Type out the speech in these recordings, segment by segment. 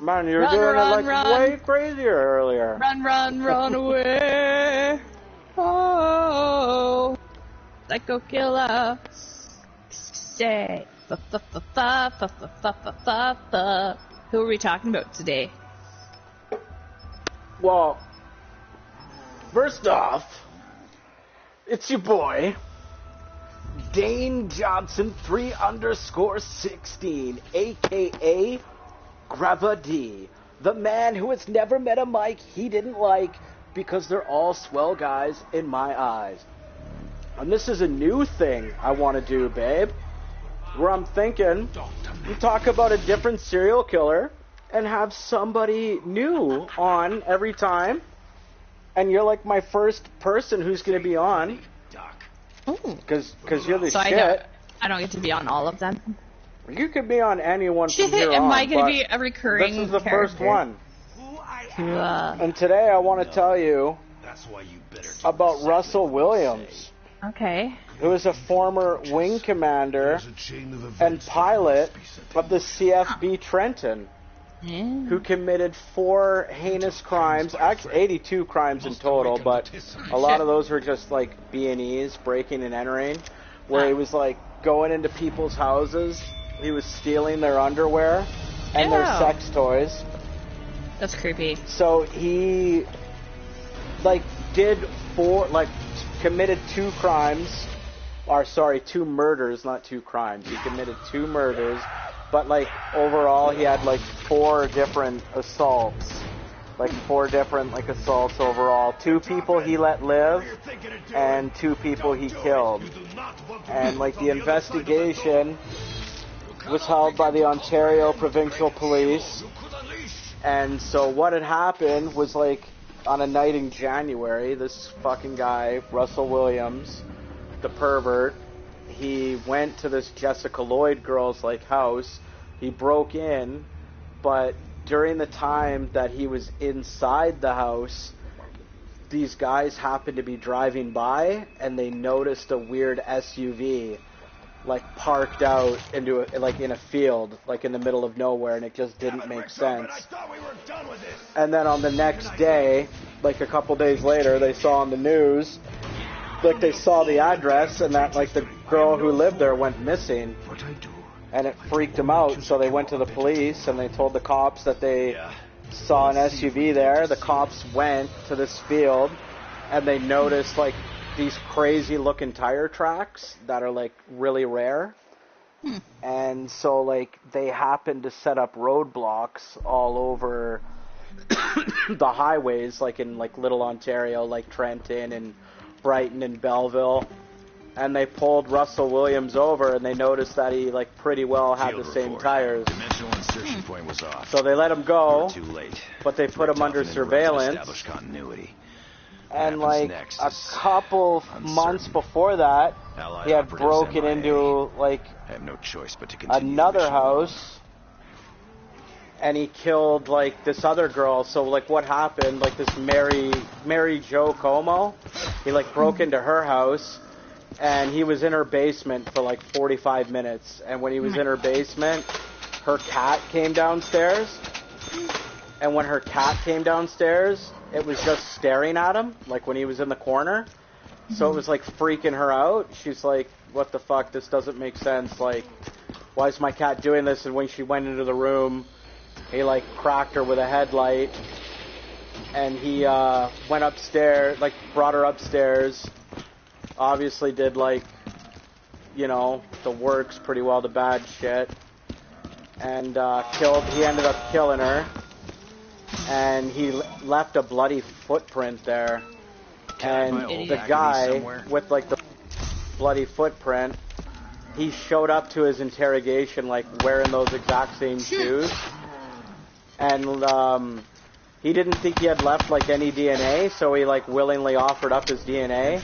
Man, you were doing it like way crazier earlier. Run away. Oh, psycho killer. Say, who are we talking about today? Well, first off, it's your boy, Dane Johnson 3_16, aka Gravity, the man who has never met a mic he didn't like because they're all swell guys in my eyes. And this is a new thing I want to do, babe, where I'm thinking we talk about a different serial killer and have somebody new on every time. And you're like my first person who's going to be on. Because you're the shit. I don't get to be on all of them. You could be on anyone from here on. Am I going to be a recurring This is the character? first one. And today I want to tell you about Russell Williams. Okay. Who is a former wing commander and pilot of the CFB Trenton. Who committed 4 heinous crimes, actually 82 crimes in total, but a lot of those were just like B&Es, breaking and entering, where he was like going into people's houses, he was stealing their underwear and their sex toys. That's creepy. So he like committed 2 crimes, or sorry, 2 murders, not 2 crimes. He committed 2 murders. But, like, overall, he had, like, 4 different assaults. Like, 4 different, like, assaults overall. 2 people he let live, and 2 people he killed. And, like, the investigation was held by the Ontario Provincial Police. And so what had happened was, like, on a night in January, this fucking guy, Russell Williams, the pervert, he went to this Jessica Lloyd girl's like house. He broke in, but during the time that he was inside the house, these guys happened to be driving by and they noticed a weird SUV like parked out into like in a field, like in the middle of nowhere, and it just didn't make sense. And then on the next day, like a couple days later, they saw on the news, like they saw the address and that like the girl who lived there went missing, and it freaked them out. So they went to the police and they told the cops that they saw an SUV there. The cops went to this field and they noticed like these crazy looking tire tracks that are like really rare. And so like they happened to set up roadblocks all over the highways, like in like Little Ontario, like Trenton and Brighton and Belleville, and they pulled Russell Williams over and they noticed that he like pretty well had the same tires. Dimensional insertion point was off. So they let him go, Too late. but they put him under surveillance. And like a couple months before that, he had broken into like I have no choice but to continue another house, and he killed like this other girl. So like what happened, like this Mary Jo Como, he like broke into her house and he was in her basement for like 45 minutes, and when he was in her basement, her cat came downstairs, and when her cat came downstairs, it was just staring at him like when he was in the corner. So it was like freaking her out. She's like, what the fuck, this doesn't make sense, like why is my cat doing this? And when she went into the room, he like cracked her with a headlight, and he went upstairs, like brought her upstairs, obviously did like, you know, the works pretty well, the bad shit, and he ended up killing her, and he left a bloody footprint there. And the guy with like the bloody footprint, he showed up to his interrogation like wearing those exact same shoes. And he didn't think he had left like any DNA, so he like willingly offered up his DNA.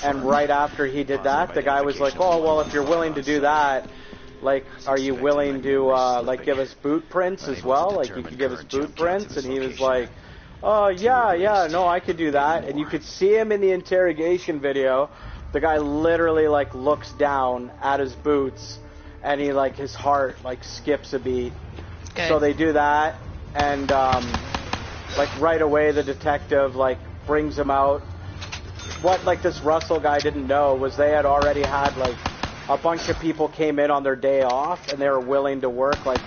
And right after he did that, the guy was like, oh, well, if you're willing to do that, like, are you willing to like give us boot prints as well? Like, you could give us boot prints? And he was like, oh, yeah, no, I could do that. And you could see him in the interrogation video. The guy literally like looks down at his boots, and he like his heart like skips a beat. Okay. So they do that, and like right away the detective like brings him out. What like this Russell guy didn't know was they had already had like a bunch of people came in on their day off and they were willing to work like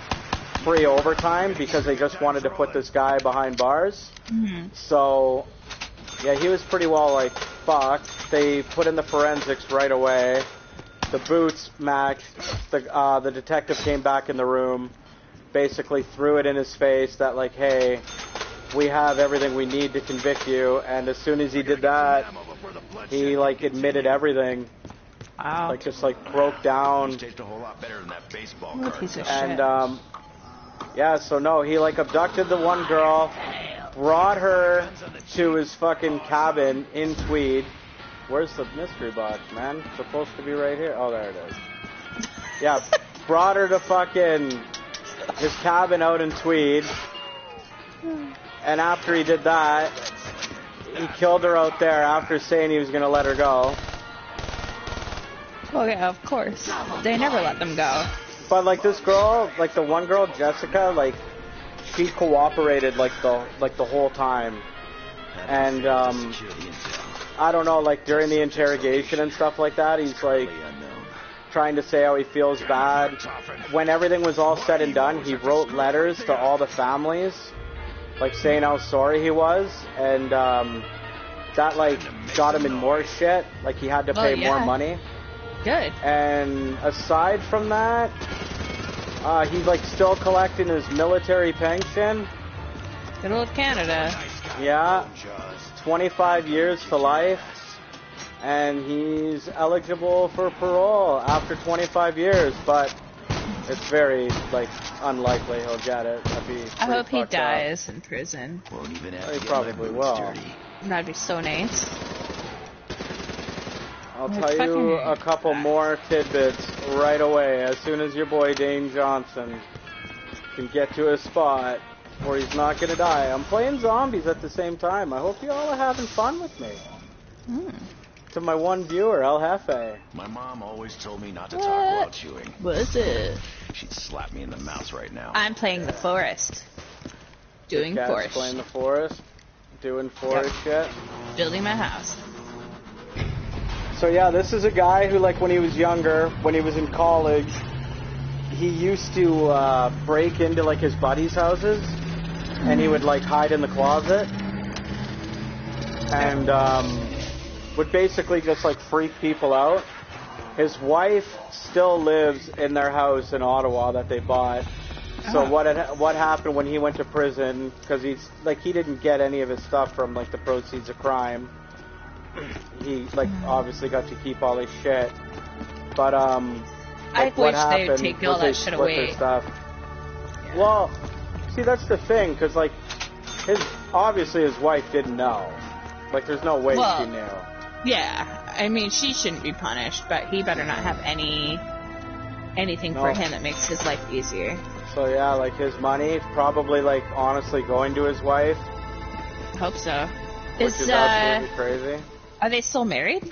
free overtime because they just wanted to put this guy behind bars. Mm-hmm. So yeah, he was pretty well like fucked. They put in the forensics right away. The boots matched. The detective came back in the room, basically threw it in his face that like, hey, we have everything we need to convict you. And as soon as he did that, he like admitted everything. Wow. Like just like broke down. What a piece of shit. And yeah, so no, he like abducted the one girl, brought her to his fucking cabin in Tweed. Where's the mystery box, man? It's supposed to be right here. Oh, there it is. Yeah, brought her to fucking his cabin out in Tweed. And after he did that, he killed her out there after saying he was going to let her go. Well, yeah, of course. They never let them go. But like this girl, like the one girl, Jessica, like she cooperated like the whole time. And I don't know, like during the interrogation and stuff like that, he's like trying to say how he feels bad. When everything was all said and done, he wrote letters to all the families, like saying how sorry he was, and that like got him in more shit. Like he had to pay more money. Good. And aside from that, he's like still collecting his military pension. Good old Canada. Yeah. 25 years to life, and he's eligible for parole after 25 years, but it's very like unlikely he'll get it. I hope he dies in prison. He probably will. That'd be so nice. I'll tell you a couple more tidbits right away as soon as your boy Dane Johnson can get to a spot where he's not going to die. I'm playing zombies at the same time. I hope you all are having fun with me. To my one viewer, El Jefe. My mom always told me not to talk while chewing. What is it? She'd slap me in the mouth right now. I'm playing the forest. Doing forest. Playing the forest. Doing forest shit. Building my house. So yeah, this is a guy who, like, when he was younger, when he was in college, he used to break into like his buddies' houses, and he would like hide in the closet, and would basically just like freak people out. His wife still lives in their house in Ottawa that they bought. So what happened when he went to prison? Because he didn't get any of his stuff from like the proceeds of crime. He like obviously got to keep all his shit, but I wish they would take all that shit away. Stuff. Yeah. Well, see, that's the thing, because like obviously his wife didn't know. Like, there's no way she knew. Yeah, I mean, she shouldn't be punished, but he better not have anything for him that makes his life easier. So yeah, like his money probably like honestly going to his wife. Hope so. Is absolutely crazy. Are they still married?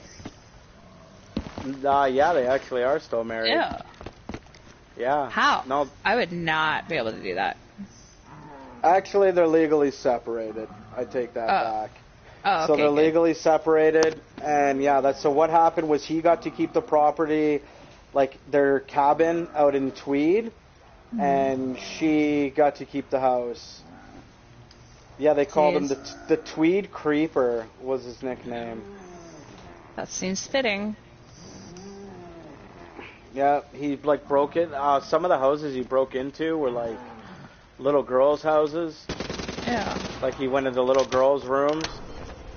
Yeah, they actually are still married. Yeah. Yeah. How? No. I would not be able to do that. Actually, they're legally separated. I take that back. Oh, okay, so they're legally separated, and yeah, so what happened was he got to keep the property, like their cabin out in Tweed, and she got to keep the house. Yeah, they called him the Tweed Creeper was his nickname. That seems fitting. Yeah, he like broke it. Some of the houses he broke into were like little girls' houses. Yeah. Like he went into little girls' rooms.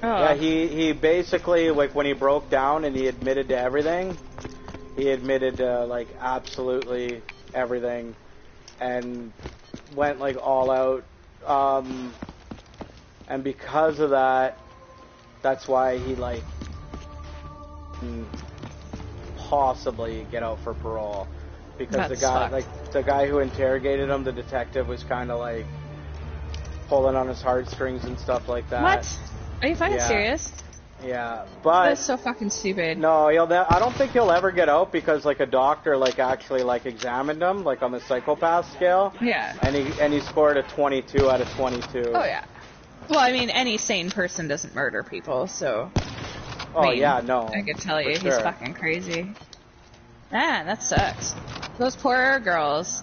Oh. Yeah, he basically, like, when he broke down and he admitted to everything, he admitted to like absolutely everything, and went like all out. And because of that, that's why he like possibly get out for parole, because the guy who interrogated him, the detective, was kind of like pulling on his heartstrings and stuff like that. What? Are you fucking serious? Yeah, but That's so fucking stupid. no, I don't think he'll ever get out because like a doctor like actually like examined him like on the psychopath scale. Yeah. And he scored a 22 out of 22. Oh yeah. Well, I mean, any sane person doesn't murder people, so. Oh I mean, yeah, no. I could tell you, sure. he's fucking crazy. Man, that sucks. Those poor girls.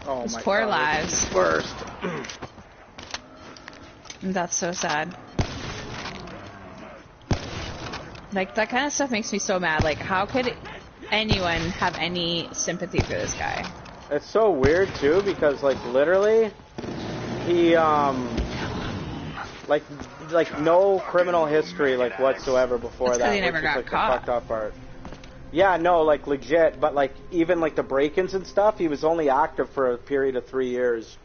Oh Those my poor God, lives. Worst. That's so sad. Like, that kind of stuff makes me so mad. Like, how could anyone have any sympathy for this guy? It's so weird too because like literally, he like no criminal history like whatsoever before That's 'cause that. he never which is, got like, caught. The fucked up part. Yeah, no, like legit, but like even like the break-ins and stuff, he was only active for a period of 3 years.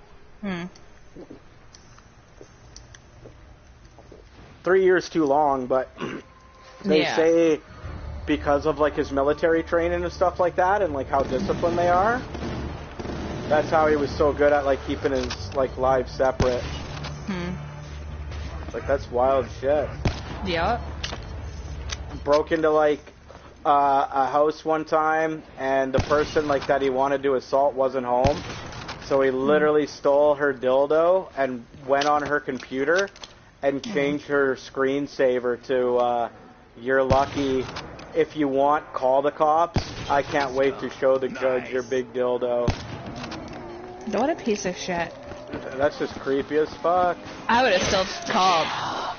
3 years too long, but they say because of like his military training and stuff like that, and like how disciplined they are. That's how he was so good at like keeping his like lives separate. Like that's wild shit. Yeah. Broke into like a house one time, and the person like that he wanted to assault wasn't home, so he literally stole her dildo and went on her computer and changed her screensaver to "You're lucky. If you want, call the cops. I can't wait to show the judge your big dildo." What a piece of shit. That's just creepy as fuck. I would have still called.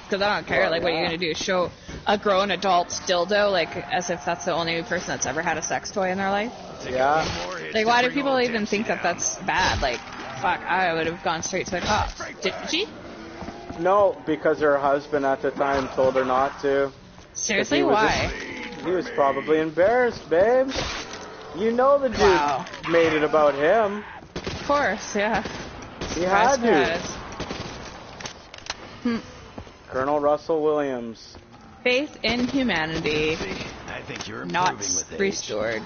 Because I don't care. Like, what are you going to do? Show a grown adult dildo? Like, as if that's the only person that's ever had a sex toy in their life? Yeah. Like, why do people even think that that's bad? Like, fuck, I would have gone straight to the cops. Did she? No, because her husband at the time told her not to. Seriously? Why? He was probably embarrassed, babe. You know the dude made it about him. Of course, yeah. He had to. Colonel Russell Williams. Faith in humanity. I think you're Not with age. restored.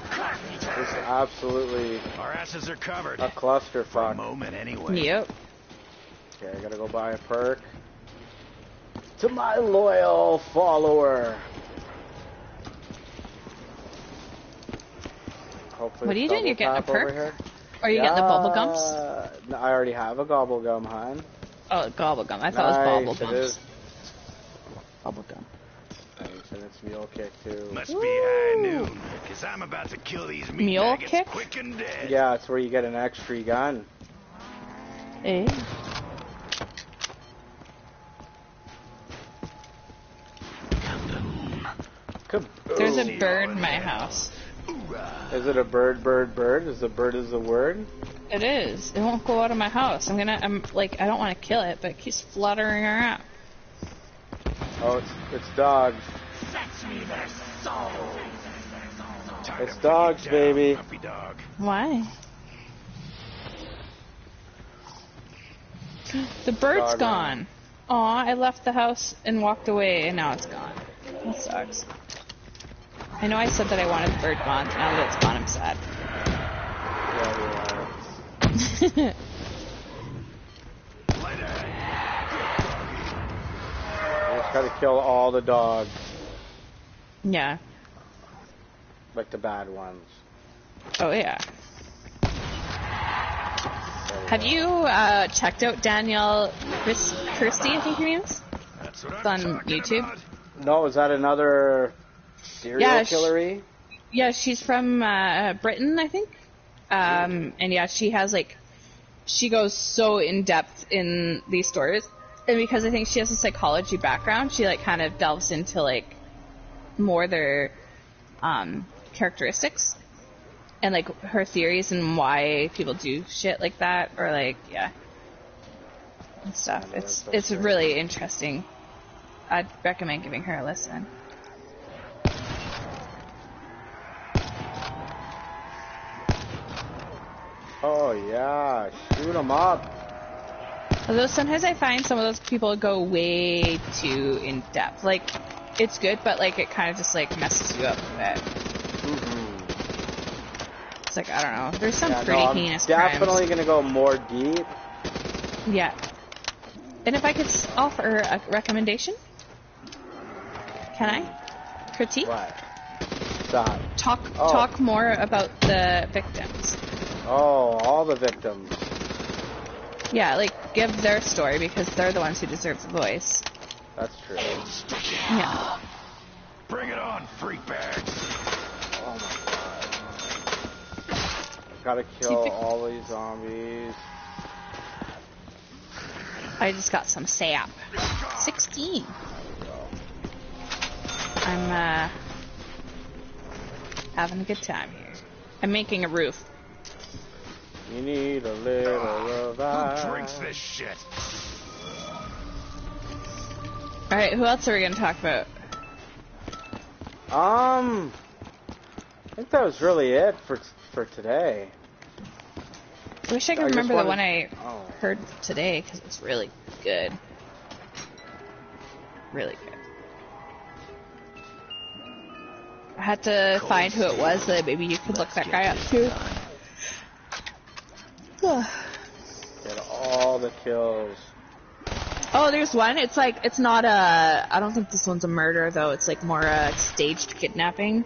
It's absolutely Our asses are covered. a For a clusterfuck. moment, anyway. Yep. Okay, I gotta go buy a perk. To my loyal follower. Hopefully What are you it's doing? You're getting a double tap over perk? here. Are you getting the bubble gums? No, I already have a gobble gum, hon. Oh, gobble gum. I thought it was bubble It gums. is. Bubble gum. Nice, and it's mule kick too. Must be high noon, because I'm about to kill these meat Mule maggots kick? quick and dead. Yeah, it's where you get an extra gun. Eh? There's a bird in my house. Is it a bird, bird, bird? Is the bird is a word? It is. It won't go out of my house. I'm like, I don't want to kill it, but it keeps fluttering around. Oh, it's dogs. It's dogs, baby. Puppy dog. Why? The bird's Dog gone. Aw, I left the house and walked away, and now it's gone. That sucks. I know I said that I wanted the bird gone. Now that it's gone, I'm sad. Yeah, you just gotta kill all the dogs, Yeah. like the bad ones. Oh, yeah. Have you checked out Danielle Kirsty, I think her name is? That's what It's I'm on talking YouTube. about. No, is that another serial Yeah, killery? Yeah, she's from Britain, I think. And yeah, she has like, she goes so in depth in these stories. And because I think she has a psychology background, she like kind of delves into like more their characteristics and like her theories and why people do shit like that, or like, yeah, and stuff. It's really interesting. I'd recommend giving her a listen. Oh yeah, shoot them up. Although sometimes I find some of those people go way too in depth. Like, it's good, but like it kind of just like messes you up a bit. It's like, I don't know. There's some pretty heinous definitely crimes. gonna go more deep. Yeah. And if I could offer a recommendation, Can I? Critique? What? Stop. Talk more about the victims. Oh, all the victims. Yeah, like, give their story because they're the ones who deserve the voice. That's true. Yeah. Bring it on, freak bags. Oh my god. Gotta kill all these zombies. I just got some sap. 16. I'm, having a good time here. I'm making a roof. You need a little Who revive. drinks this shit? Alright, who else are we gonna talk about? I think that was really it for today. I wish I could I just remember the one wanted- I heard today because it's really good. Really good. I had to find who it was, so maybe you could look that guy up too. Get all the kills. Oh, there's one. It's like, it's not a, I don't think this one's a murder though. It's like more a staged kidnapping.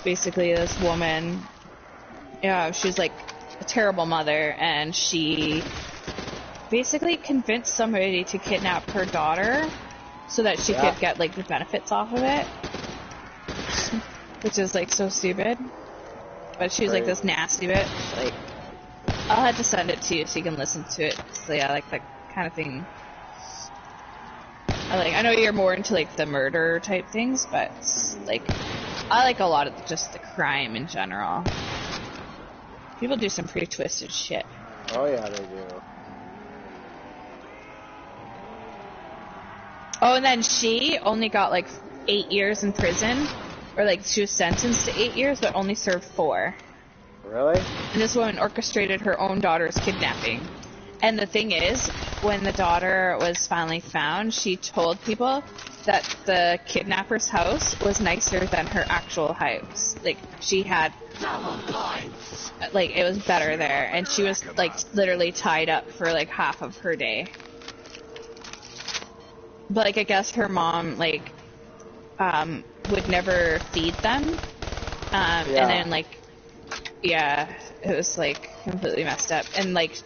Basically this woman, yeah, she's like a terrible mother and she basically convinced somebody to kidnap her daughter so that she could get like the benefits off of it. Which is like so stupid. But she's like this nasty bitch. Like, I'll have to send it to you so you can listen to it. So yeah, like that kind of thing. I know you're more into like the murder type things, but like I like a lot of just the crime in general. People do some pretty twisted shit. Oh yeah, they do. Oh, and then she only got like 8 years in prison, or like she was sentenced to 8 years, but only served 4. Really? And this woman orchestrated her own daughter's kidnapping. And the thing is, when the daughter was finally found, she told people that the kidnapper's house was nicer than her actual house. Like, she had, like, it was better there. And she was, like, literally tied up for, like, half of her day. But, like, I guess her mom, like, would never feed them. And then, like, yeah, it was, like, completely messed up. And, like,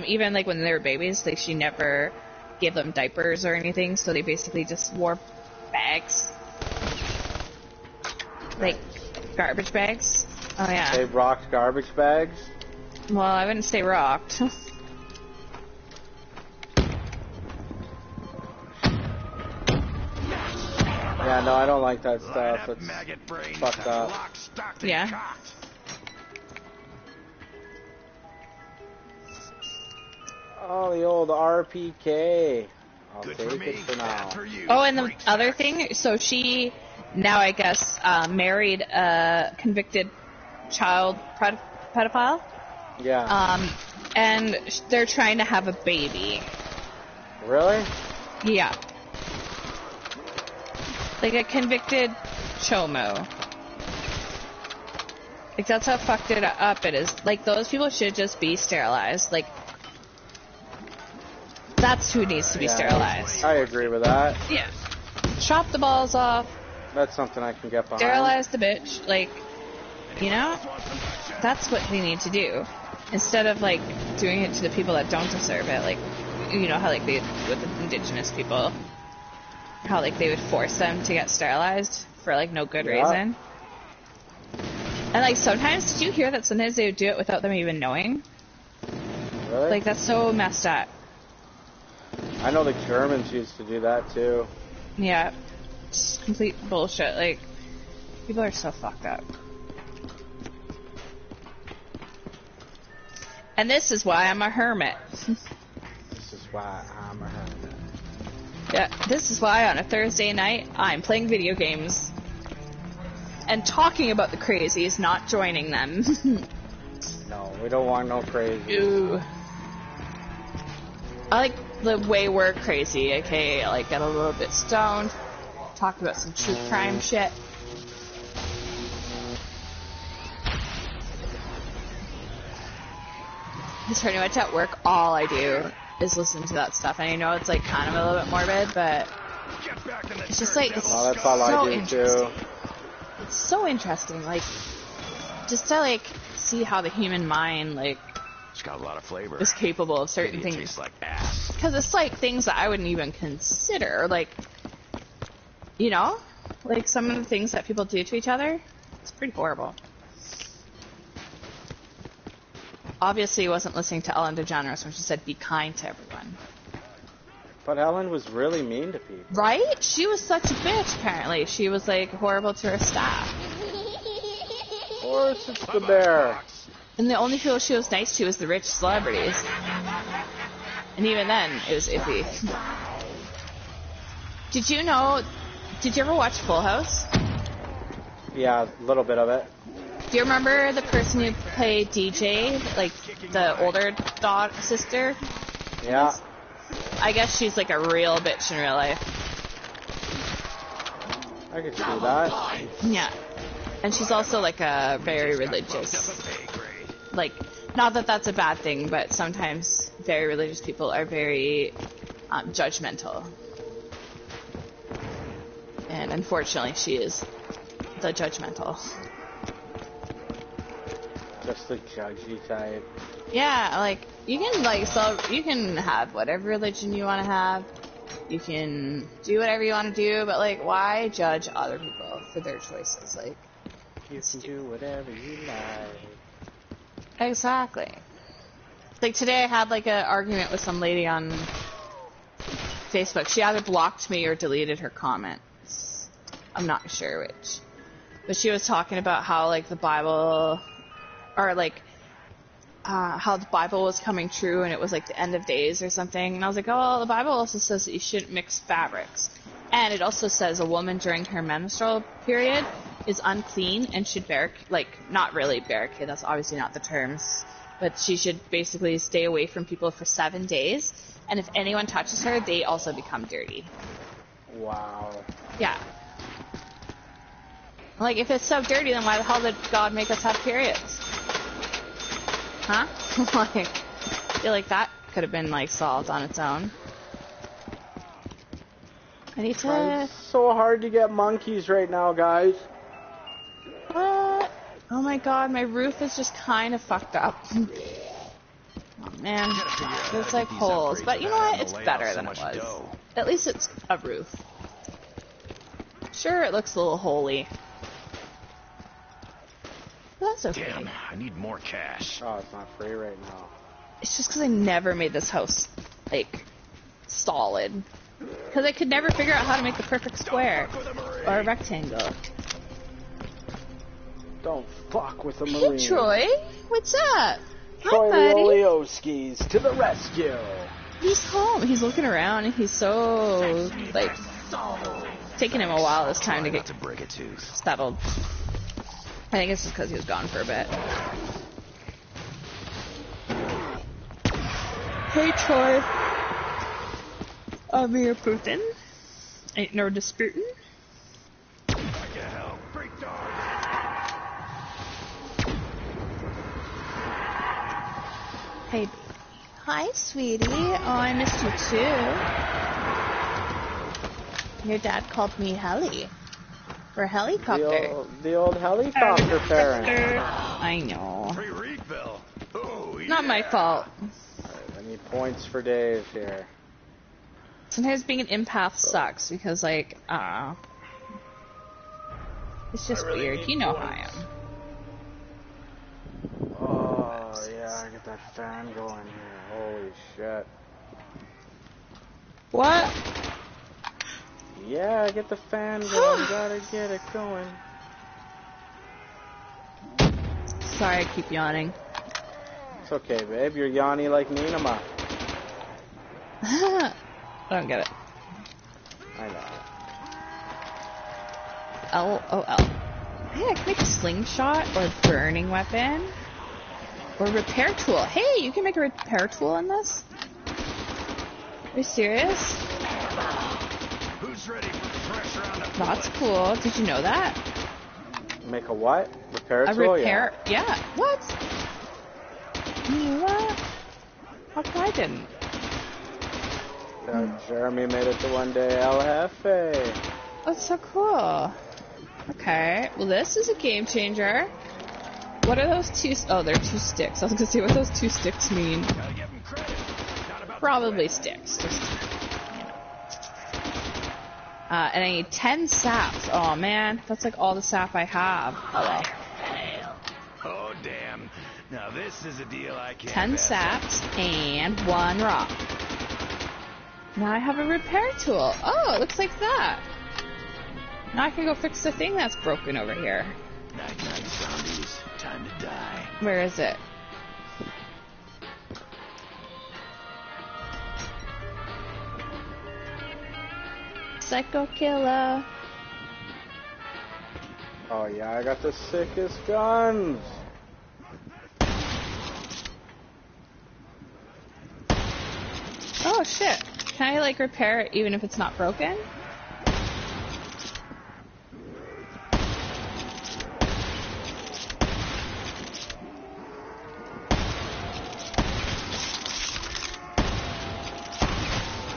even, like, when they were babies, like, she never gave them diapers or anything, so they basically just wore bags. Like, garbage bags. Oh, yeah. They rocked garbage bags? Well, I wouldn't say rocked. Yeah, no, I don't like that Line stuff. up It's maggot brains fucked and up. lock, stock, and Yeah. cocked. Oh, the old RPK. I'll Good take for me, it for now. bad for you. Oh, and the Freak other facts. thing, so she now, I guess, married a convicted child pedophile. Yeah. And they're trying to have a baby. Really? Yeah. Like a convicted chomo. Like, that's how fucked it up it is. Like, those people should just be sterilized. Like, that's who needs to be sterilized. I agree with that. Yeah. Chop the balls off, That's something I can get behind. sterilize the bitch. Like, you know? That's what they need to do. Instead of, like, doing it to the people that don't deserve it. Like, you know how, like, they, with the indigenous people, how, like, they would force them to get sterilized for, like, no good reason. And, like, sometimes, did you hear that sometimes they would do it without them even knowing? Really? Like, that's so messed up. I know the Germans used to do that too. Yeah. It's complete bullshit. Like, people are so fucked up. And this is why I'm a hermit. This is why I'm a hermit. Yeah, this is why on a Thursday night, I'm playing video games. And talking about the crazies, not joining them. No, we don't want no crazy. Ooh. I like the way we're crazy, okay? I like get a little bit stoned, talk about some true crime shit. Because pretty much at work, all I do is listen to that stuff. And I know it's like kind of a little bit morbid, but Get back in the It's just dirt, like, it's devil Oh, that's all so I do interesting. too. It's so interesting, like, just to, like, see how the human mind, like, It's got a lot of flavor. is capable of certain It things. tastes like ass. Because it's, like, things that I wouldn't even consider, like, you know? Like, some of the things that people do to each other, it's pretty horrible. Obviously, he wasn't listening to Ellen DeGeneres when she said, be kind to everyone. But Ellen was really mean to people. Right? She was such a bitch, apparently. She was, like, horrible to her staff. Of course, it's the bear. And the only people she was nice to was the rich celebrities. And even then, it was iffy. Did you ever watch Full House? Yeah, a little bit of it. Do you remember the person who played DJ, like the older sister? Yeah. I guess she's like a real bitch in real life. I could see that. Yeah. And she's also like a very religious, like, not that that's a bad thing, but sometimes very religious people are very judgmental. And unfortunately, she is the judgmental. Just the judgy type. Yeah, like, you can, like, you can have whatever religion you want to have. You can do whatever you want to do, but, like, why judge other people for their choices? Like, You can do whatever you like. exactly. Like, today I had, like, an argument with some lady on Facebook. She either blocked me or deleted her comments. I'm not sure which. But she was talking about how, like, the Bible, or, like, how the Bible was coming true and it was, like, the end of days or something. And I was like, oh, well, the Bible also says that you shouldn't mix fabrics. And it also says a woman during her menstrual period is unclean and should not really barricade, that's obviously not the terms, but she should basically stay away from people for 7 days. And if anyone touches her, they also become dirty. Wow. Yeah. Like, if it's so dirty, then why the hell did God make us have periods? Huh? Like, I feel like that could have been, like, solved on its own. I need to... It's so hard to get monkeys right now, guys. What? Oh my god, my roof is just kind of fucked up. Oh man, there's like holes. But you know what? It's better than it was. At least it's a roof. Sure, it looks a little holy. But that's okay. Damn, I need more cash. Oh, it's not free right now. It's just because I never made this house, like, solid. Because I could never figure out how to make the perfect square. Or a rectangle. Don't fuck with the Marine. Hey, Troy. What's up? Troy Hi, buddy. Leolioskis to the rescue. He's home. He's looking around and he's so, like, taking him a while this time to get to break a tooth. settled. I think it's just because he was gone for a bit. Hey, Troy. Wir Putin. Ain't no disputin'. What the hell? Break dog. Hey, baby. Hi, sweetie. Oh, I missed you too. Your dad called me Heli. For helicopter. The old helicopter parent. I know. Free refill. Oh, yeah. Not my fault. I need points for Dave here. Sometimes being an empath sucks because, like, it's just weird. You know how I am. Oh, yeah, I get that fan going here. Holy shit. What? Yeah, get the fan going. Gotta get it going. Sorry, I keep yawning. It's okay, babe. You're yawny like me, Nama. I don't get it. I know. LOL. Hey, I can make a slingshot or a burning weapon or repair tool. Hey, you can make a repair tool in this? Are you serious? Who's ready for pressure on the That's cool. Did you know that? Make a what? Repair A tool? repair? Yeah. What? You knew that? How come I didn't? Jeremy made it to one day El Jefe. That's so cool. Okay, well this is a game changer. What are those two? Oh, they're two sticks. I was gonna say what those two sticks mean. Probably sticks. Just, you know. And I need 10 saps. Oh man, that's like all the sap I have. Oh well. Oh damn! Now this is a deal I can't. 10 saps and 1 rock. Now I have a repair tool. Oh, it looks like that. Now I can go fix the thing that's broken over here. Night night zombies, time to die. Where is it? Psycho killer. Oh yeah, I got the sickest guns. Oh shit. Can I like repair it even if it's not broken?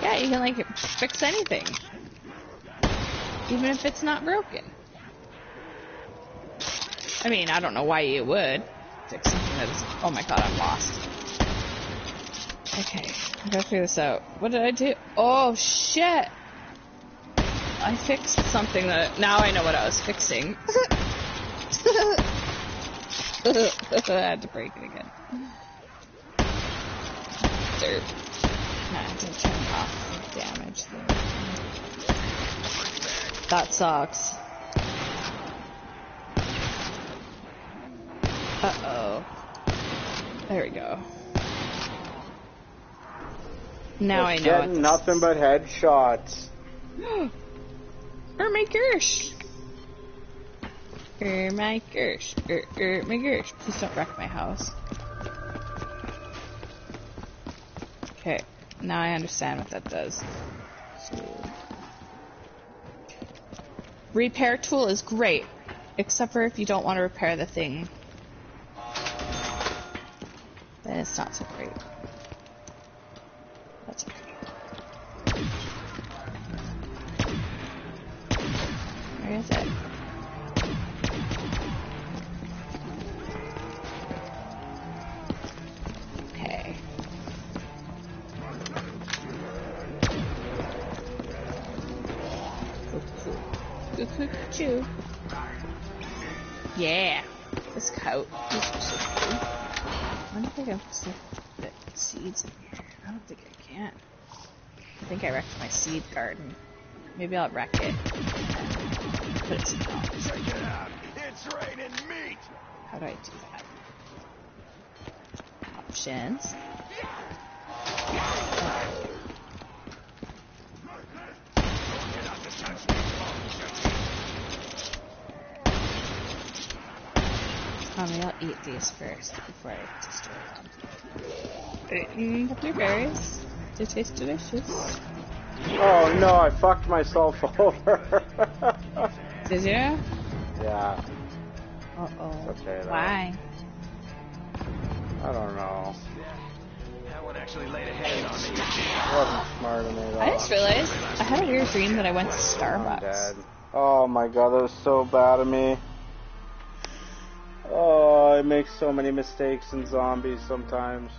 Yeah, you can like fix anything. Even if it's not broken. I mean, I don't know why you would fix something that is... Oh my god, I'm lost. Okay, I gotta figure this out. What did I do? Oh shit! I fixed something that... Now I know what I was fixing. I had to break it again. Dirt. Nah, I didn't turn off the damage thing. That sucks. Uh-oh. There we go. Now I know. Getting nothing but headshots. Oh my gosh. Oh my gosh. Oh my gosh. Please don't wreck my house. Okay. Now I understand what that does. So. Repair tool is great. Except for if you don't want to repair the thing. Then it's not so great. That's okay. Where is it? Okay. Choo. Yeah. This coat is so cool. I don't think I can fit seeds in here. I don't think I can. I think I wrecked my seed garden. Maybe I'll wreck it. Put it somewhere else. Check it out. It's raining meat. How do I do that? Options. Maybe I'll eat these first before I destroy them. The blueberries. They taste delicious. Oh no, I fucked myself over. Did you? Yeah. Uh-oh. Okay, why? I don't know. That one actually laid a hand on me. It wasn't smart of me at all. I just realized I had a weird dream that I went to I'm Starbucks. dead. Oh my god, that was so bad of me. Oh, I make so many mistakes in zombies sometimes.